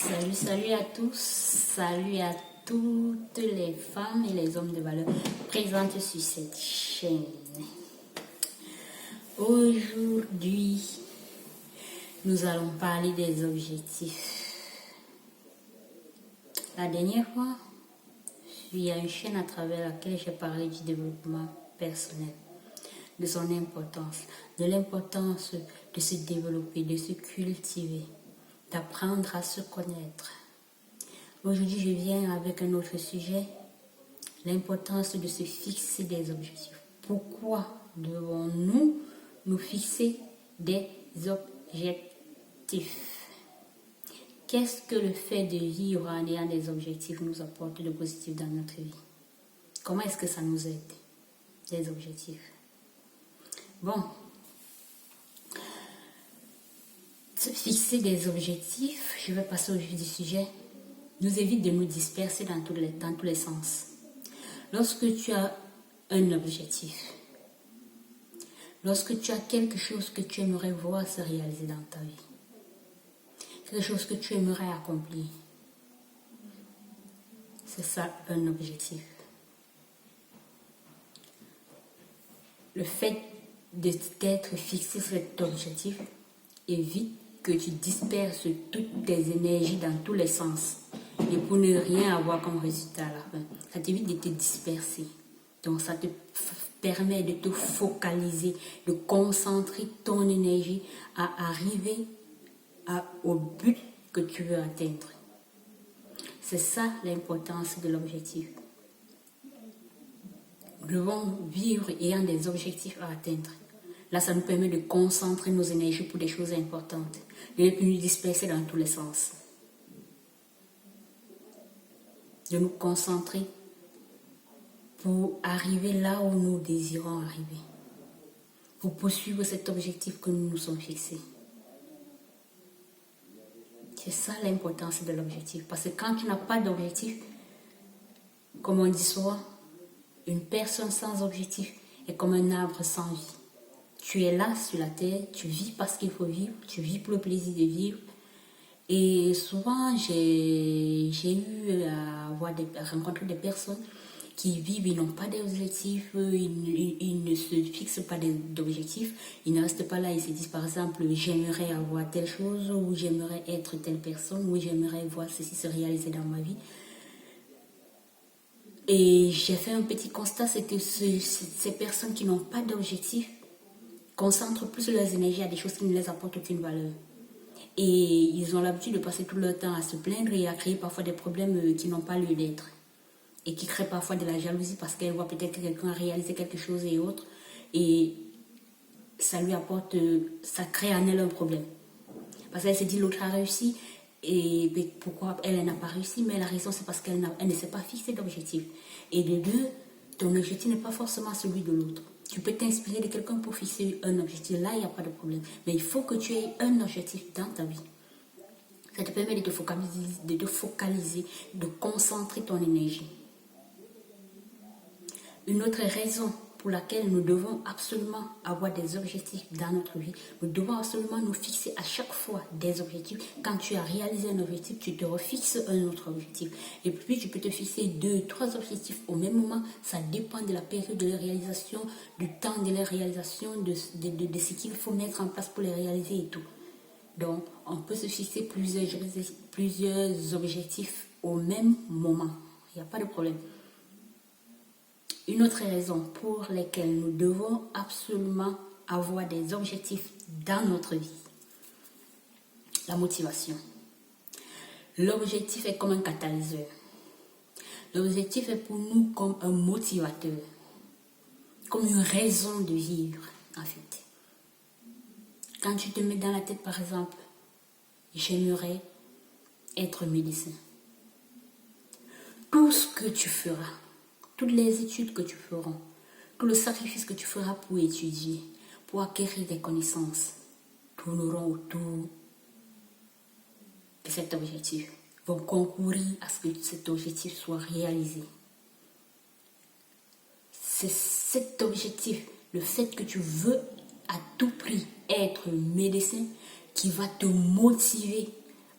Salut à tous, salut à toutes les femmes et les hommes de valeur présentes sur cette chaîne. Aujourd'hui, nous allons parler des objectifs. La dernière fois, il y a une chaîne à travers laquelle j'ai parlé du développement personnel, de son importance, de l'importance de se développer, de se cultiver, d'apprendre à se connaître. Aujourd'hui, je viens avec un autre sujet, l'importance de se fixer des objectifs. Pourquoi devons-nous nous fixer des objectifs? Qu'est-ce que le fait de vivre en ayant des objectifs nous apporte de positif dans notre vie? Comment est-ce que ça nous aide, les objectifs? Bon, se fixer des objectifs, je vais passer au vif du sujet, nous évite de nous disperser dans tous les sens. Lorsque tu as un objectif, lorsque tu as quelque chose que tu aimerais voir se réaliser dans ta vie, quelque chose que tu aimerais accomplir, c'est ça un objectif. Le fait d'être fixé sur cet objectif évite que tu disperses toutes tes énergies dans tous les sens et pour ne rien avoir comme résultat à la fin. Ça t'évite de te disperser. Donc ça te permet de te focaliser, de concentrer ton énergie à arriver au but que tu veux atteindre. C'est ça l'importance de l'objectif. Nous devons vivre ayant des objectifs à atteindre. Là, ça nous permet de concentrer nos énergies pour des choses importantes, de ne plus nous disperser dans tous les sens. De nous concentrer pour arriver là où nous désirons arriver, pour poursuivre cet objectif que nous nous sommes fixés. C'est ça l'importance de l'objectif. Parce que quand tu n'as pas d'objectif, comme on dit souvent, une personne sans objectif est comme un arbre sans vie. Tu es là sur la terre, tu vis parce qu'il faut vivre, tu vis pour le plaisir de vivre. Et souvent, j'ai eu à rencontrer des personnes qui vivent, ils n'ont pas d'objectifs, ils ne se fixent pas d'objectifs, ils ne restent pas là, ils se disent par exemple, j'aimerais avoir telle chose, ou j'aimerais être telle personne, ou j'aimerais voir ceci se réaliser dans ma vie. Et j'ai fait un petit constat, c'est que ces personnes qui n'ont pas d'objectif concentrent plus leurs énergies à des choses qui ne les apportent aucune valeur. Et ils ont l'habitude de passer tout leur temps à se plaindre et à créer parfois des problèmes qui n'ont pas lieu d'être. Et qui créent parfois de la jalousie parce qu'elles voient peut-être que quelqu'un a réalisé quelque chose et autre. Et ça lui apporte, ça crée en elle un problème. Parce qu'elle se dit l'autre a réussi et pourquoi elle n'a pas réussi. Mais la raison c'est parce qu'elle ne s'est pas fixé d'objectif. Et de deux, ton objectif n'est pas forcément celui de l'autre. Tu peux t'inspirer de quelqu'un pour fixer un objectif. Là, il n'y a pas de problème. Mais il faut que tu aies un objectif dans ta vie. Ça te permet de te focaliser, de concentrer ton énergie. Une autre raison pour laquelle nous devons absolument avoir des objectifs dans notre vie, nous devons absolument nous fixer à chaque fois des objectifs. Quand tu as réalisé un objectif, tu te refixes un autre objectif. Et puis tu peux te fixer 2, 3 objectifs au même moment. Ça dépend de la période de la réalisation, du temps de la réalisation, de ce qu'il faut mettre en place pour les réaliser et tout. Donc, on peut se fixer plusieurs objectifs au même moment. Il n'y a pas de problème. Une autre raison pour laquelle nous devons absolument avoir des objectifs dans notre vie, la motivation. L'objectif est comme un catalyseur. L'objectif est pour nous comme un motivateur, comme une raison de vivre, en fait. Quand tu te mets dans la tête, par exemple, j'aimerais être médecin. Tout ce que tu feras, toutes les études que tu feras, tout le sacrifice que tu feras pour étudier, pour acquérir des connaissances, tourneront autour de cet objectif, vont concourir à ce que cet objectif soit réalisé. C'est cet objectif, le fait que tu veux à tout prix être médecin, qui va te motiver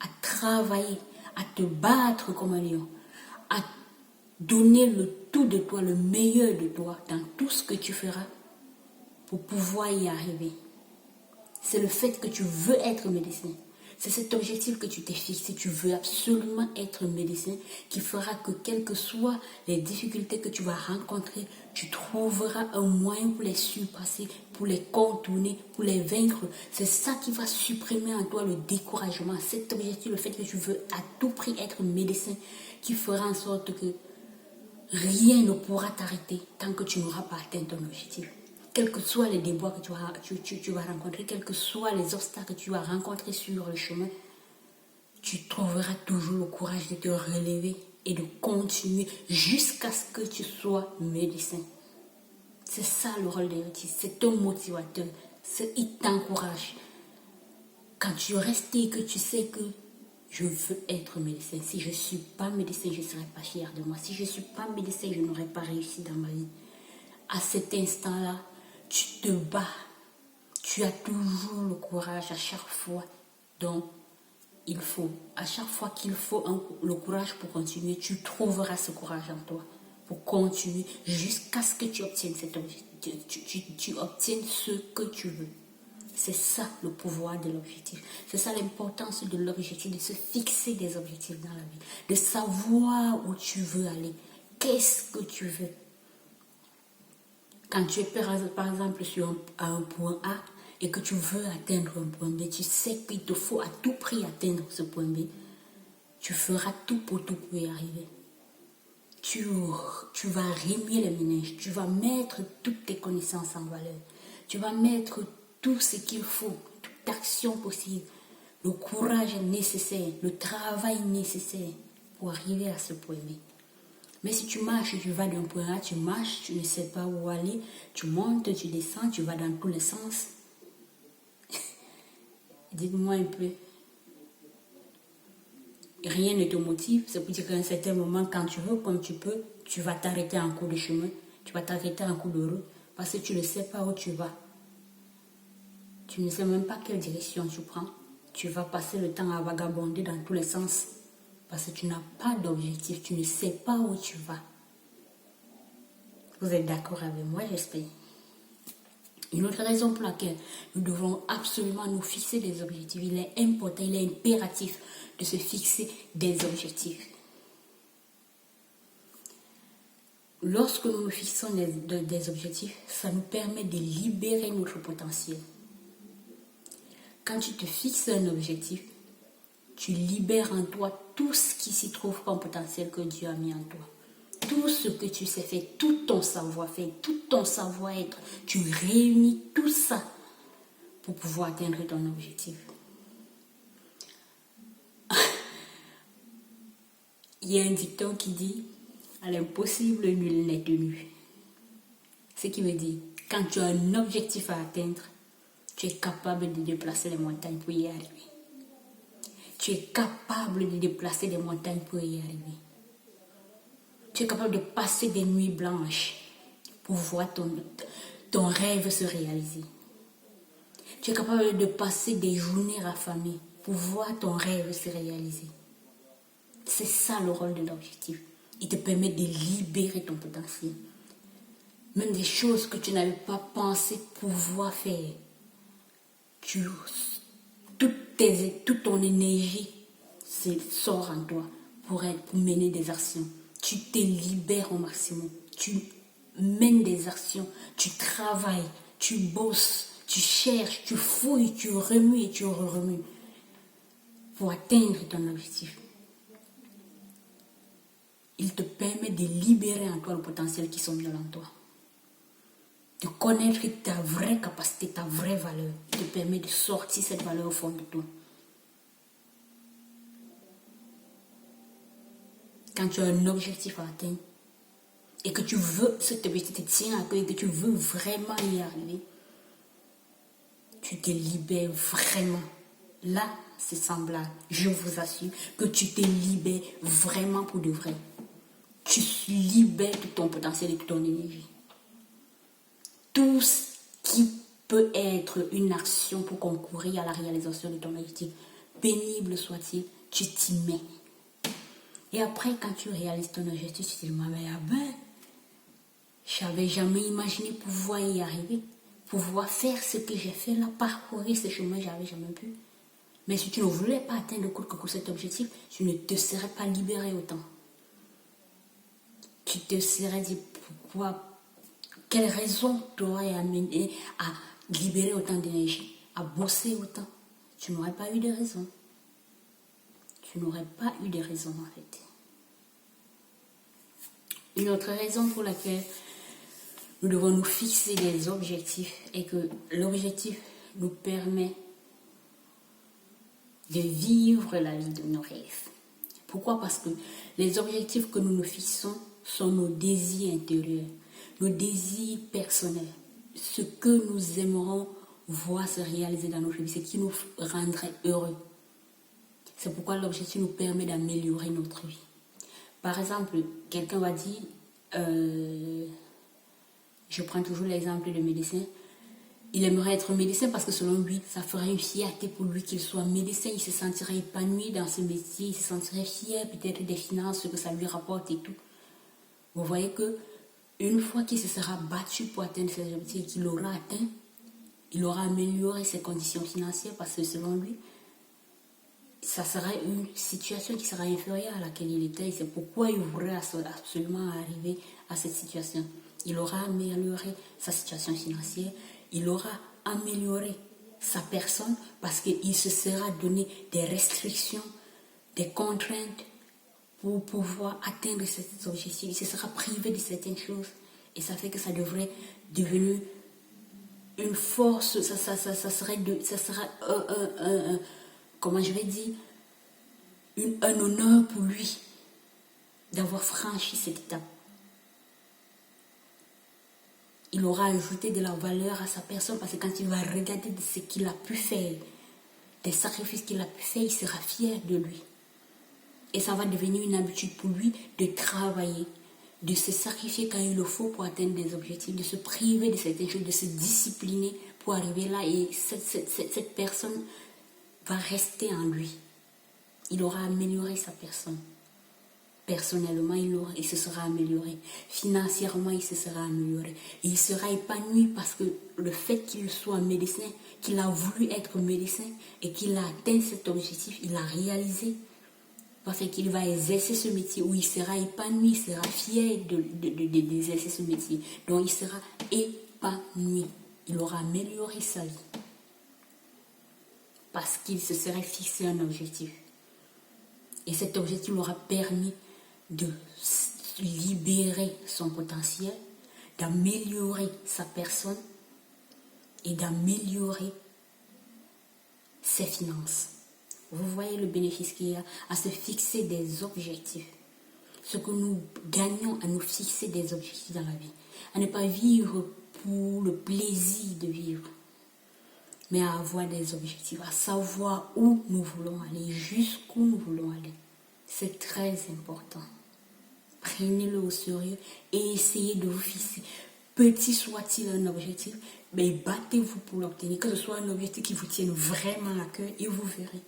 à travailler, à te battre comme un lion, à donner le tout de toi, le meilleur de toi dans tout ce que tu feras pour pouvoir y arriver. C'est le fait que tu veux être médecin. C'est cet objectif que tu t'es fixé. Tu veux absolument être médecin qui fera que quelles que soient les difficultés que tu vas rencontrer, tu trouveras un moyen pour les surpasser, pour les contourner, pour les vaincre. C'est ça qui va supprimer en toi le découragement. Cet objectif, le fait que tu veux à tout prix être médecin qui fera en sorte que rien ne pourra t'arrêter tant que tu n'auras pas atteint ton objectif. Quels que soient les déboires que tu vas rencontrer, quels que soient les obstacles que tu vas rencontrer sur le chemin, tu trouveras toujours le courage de te relever et de continuer jusqu'à ce que tu sois médecin. C'est ça le rôle des artistes, c'est un motivateur, il t'encourage. Quand tu restes et que tu sais que je veux être médecin, si je ne suis pas médecin, je ne serai pas fière de moi. Si je ne suis pas médecin, je n'aurais pas réussi dans ma vie. À cet instant-là, tu te bats. Tu as toujours le courage à chaque fois dont il faut. À chaque fois qu'il faut le courage pour continuer, tu trouveras ce courage en toi pour continuer jusqu'à ce que tu obtiennes cet objectif. Tu obtiennes ce que tu veux. C'est ça le pouvoir de l'objectif. C'est ça l'importance de l'objectif, de se fixer des objectifs dans la vie, de savoir où tu veux aller, qu'est-ce que tu veux. Quand tu es par exemple à un point A et que tu veux atteindre un point B, tu sais qu'il te faut à tout prix atteindre ce point B. Tu feras tout pour y arriver. Tu vas remuer les méninges, tu vas mettre toutes tes connaissances en valeur. Tu vas mettre tout ce qu'il faut, toute action possible, le courage nécessaire, le travail nécessaire pour arriver à ce point B. Mais si tu marches, tu vas d'un point A, tu marches, tu ne sais pas où aller, tu montes, tu descends, tu vas dans tous les sens. Dites-moi un peu. Rien ne te motive, c'est pour dire qu'à un certain moment, quand tu veux, comme tu peux, tu vas t'arrêter en cours de chemin, tu vas t'arrêter en cours de route, parce que tu ne sais pas où tu vas. Tu ne sais même pas quelle direction tu prends. Tu vas passer le temps à vagabonder dans tous les sens, parce que tu n'as pas d'objectif, tu ne sais pas où tu vas. Vous êtes d'accord avec moi, j'espère. Une autre raison pour laquelle nous devons absolument nous fixer des objectifs, il est important, il est impératif de se fixer des objectifs. Lorsque nous nous fixons des objectifs, ça nous permet de libérer notre potentiel. Quand tu te fixes un objectif, tu libères en toi tout ce qui s'y trouve comme potentiel que Dieu a mis en toi. Tout ce que tu sais faire, tout ton savoir-faire, tout ton savoir-être, tu réunis tout ça pour pouvoir atteindre ton objectif. Il y a un dicton qui dit « À l'impossible, nul n'est tenu ». Ce qui veut dire, quand tu as un objectif à atteindre, tu es capable de déplacer les montagnes pour y arriver. Tu es capable de déplacer des montagnes pour y arriver. Tu es capable de passer des nuits blanches pour voir ton rêve se réaliser. Tu es capable de passer des journées affamées pour voir ton rêve se réaliser. C'est ça le rôle de l'objectif. Il te permet de libérer ton potentiel. Même des choses que tu n'avais pas pensé pouvoir faire. Toute ton énergie sort en toi pour mener des actions. Tu te libères au maximum. Tu mènes des actions. Tu travailles. Tu bosses. Tu cherches. Tu fouilles. Tu remues et tu remues pour atteindre ton objectif. Il te permet de libérer en toi le potentiel qui sommeille en toi. De connaître ta vraie capacité, ta vraie valeur. Il te permet de sortir cette valeur au fond de toi. Quand tu as un objectif à atteindre et que tu veux, cet objectif te tient à cœur et que tu veux vraiment y arriver, tu te libères vraiment. Là, c'est semblable. Je vous assure que tu te libères vraiment pour de vrai. Tu libères tout ton potentiel et toute ton énergie. Tout ce qui peut être une action pour concourir à la réalisation de ton objectif, pénible soit-il, tu t'y mets. Et après, quand tu réalises ton objectif, tu te dis, mais ah ben, j'avais jamais imaginé pouvoir y arriver, pouvoir faire ce que j'ai fait là, parcourir ce chemin, j'avais jamais pu. Mais si tu ne voulais pas atteindre coûte que coûte cet objectif, tu ne te serais pas libéré autant. Tu te serais dit pourquoi, quelle raison t'aurait amené à libérer autant d'énergie, à bosser autant. Tu n'aurais pas eu de raison. Tu n'aurais pas eu de raison en fait. Une autre raison pour laquelle nous devons nous fixer des objectifs est que l'objectif nous permet de vivre la vie de nos rêves. Pourquoi? Parce que les objectifs que nous nous fixons sont nos désirs intérieurs, nos désirs personnels, ce que nous aimerons voir se réaliser dans notre vie, ce qui nous rendrait heureux. C'est pourquoi l'objectif nous permet d'améliorer notre vie. Par exemple, quelqu'un va dire, je prends toujours l'exemple de médecin, il aimerait être médecin parce que selon lui, ça ferait une fierté pour lui qu'il soit médecin, il se sentirait épanoui dans ce métier, il se sentirait fier peut-être des finances, ce que ça lui rapporte et tout. Vous voyez que une fois qu'il se sera battu pour atteindre ses objectifs, qu'il aura atteint, il aura amélioré ses conditions financières parce que selon lui, ça sera une situation qui sera inférieure à laquelle il était et c'est pourquoi il voudrait absolument arriver à cette situation. Il aura amélioré sa situation financière, il aura amélioré sa personne parce qu'il se sera donné des restrictions, des contraintes pour pouvoir atteindre cet objectif. Il se sera privé de certaines choses et ça fait que ça devrait devenir une force, ça sera comment je vais dire, un honneur pour lui d'avoir franchi cette étape. Il aura ajouté de la valeur à sa personne parce que quand il va regarder de ce qu'il a pu faire, des sacrifices qu'il a pu faire, il sera fier de lui. Et ça va devenir une habitude pour lui de travailler, de se sacrifier quand il le faut pour atteindre des objectifs, de se priver de certaines choses, de se discipliner pour arriver là. Et cette personne va rester en lui. Il aura amélioré sa personne. Personnellement, il se sera amélioré. Financièrement, il se sera amélioré. Et il sera épanoui parce que le fait qu'il soit médecin, qu'il a voulu être médecin et qu'il a atteint cet objectif, il l'a réalisé. Parce qu'il va exercer ce métier où il sera épanoui, il sera fier d'exercer ce métier. Donc, il sera épanoui. Il aura amélioré sa vie. Parce qu'il se serait fixé un objectif. Et cet objectif lui aura permis de libérer son potentiel, d'améliorer sa personne et d'améliorer ses finances. Vous voyez le bénéfice qu'il y a à se fixer des objectifs. Ce que nous gagnons à nous fixer des objectifs dans la vie. À ne pas vivre pour le plaisir de vivre, mais à avoir des objectifs, à savoir où nous voulons aller, jusqu'où nous voulons aller. C'est très important. Prenez-le au sérieux et essayez de vous fixer. Petit soit-il un objectif, mais battez-vous pour l'obtenir. Que ce soit un objectif qui vous tienne vraiment à cœur et vous verrez.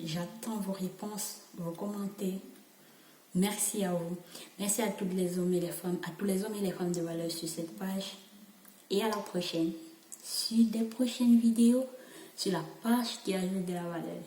J'attends vos réponses, vos commentaires. Merci à vous. Merci à tous les hommes et les femmes, à tous les hommes et les femmes de valeur sur cette page. Et à la prochaine. Sur des prochaines vidéos sur la page qui ajoute de la valeur.